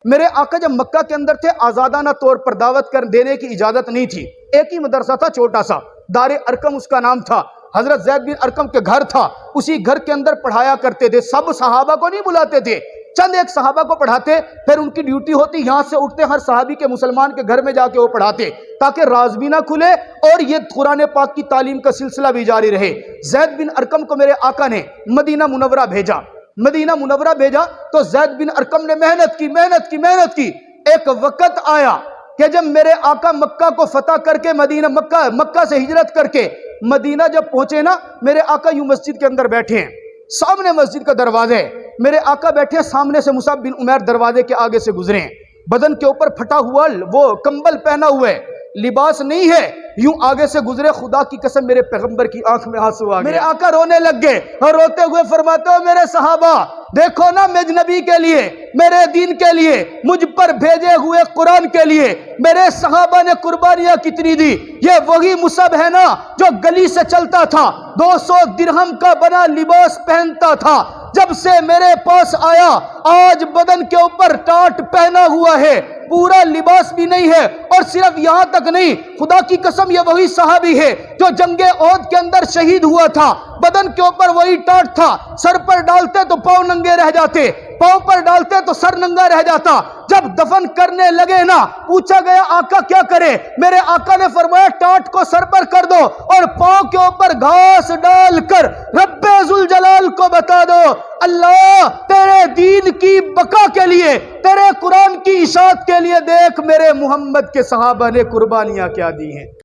میرے آقا جب مکہ کے اندر تھے آزادانہ طور پر دعوت کر دینے کی اجازت نہیں تھی. ایک ہی مدرسہ تھا چھوٹا سا، دار ارقم اس کا نام تھا. حضرت زید بن ارقم کے گھر تھا، اسی گھر کے اندر پڑھایا کرتے تھے. سب صحابہ کو نہیں بلاتے تھے، چند ایک صحابہ کو پڑھاتے. پھر ان کی ڈیوٹی ہوتی یہاں سے اٹھتے ہر صحابی کے مسلمان کے گھر میں جا کے وہ پڑھاتے تاکہ راز بھی نہ کھلے اور یہ قرآن پاک کی تعلیم کا سلسلہ بھی جاری رہے. زید بن ارقم کو میرے آقا نے مدینہ منورہ بھیجا تو زید بن ارقم نے محنت کی. ایک وقت آیا کہ جب میرے آقا مکہ کو فتح کر کے مکہ سے ہجرت کر کے مدینہ جب پہنچے نا، میرے آقا یوں مسجد کے اندر بیٹھے ہیں، سامنے مسجد کا دروازہ ہے. میرے آقا بیٹھے ہیں، سامنے سے مصعب بن عمیر دروازے کے آگے سے گزرے ہیں. بدن کے اوپر پھٹا ہوا وہ کمبل پہنا ہوا ہے، لباس نہیں ہے، یوں آگے سے گزرے. خدا کی قسم میرے پیغمبر کی آنکھ میں آنسو آ گئے. میرے آقا رونے لگ گئے اور روتے ہوئے فرماتے ہو میرے صحابہ دیکھو نا، مجھ نبی کے لیے، میرے دین کے لیے، مجھ پر بھیجے ہوئے قرآن کے لیے میرے صحابہ نے قربانیاں کتنی دی. یہ وہی مصعب ہے نا جو گلی سے چلتا تھا، 200 درہم کا بنا لباس پہنتا تھا. جب سے میرے پاس آیا آج بدن کے اوپر ٹاٹ پہنا ہوا ہے، پورا لباس بھی نہیں ہے. اور صرف یہاں تک نہیں، خدا کی قسم یہ وہی صحابی ہے جو جنگ احد کے اندر شہید ہوا تھا. بدن کے اوپر وہی ٹاٹ تھا، سر پر ڈالتے تو پاؤں ننگے رہ جاتے، پاؤں پر ڈالتے تو سر ننگا رہ جاتا. جب دفن کرنے لگے نا، پوچھا گیا آقا کیا کرے؟ میرے آقا نے فرمایا ٹاٹ کو سر پر کر دو اور پاؤں کے اوپر گھاس ڈال کر رب ذوالجلال کو بتا دو اللہ تیرے دین کی بقا کے لیے، تیرے قرآن کی اشاعت کے لیے دیکھ میرے محمد کے صحابہ نے قربانیاں کیا دی ہیں.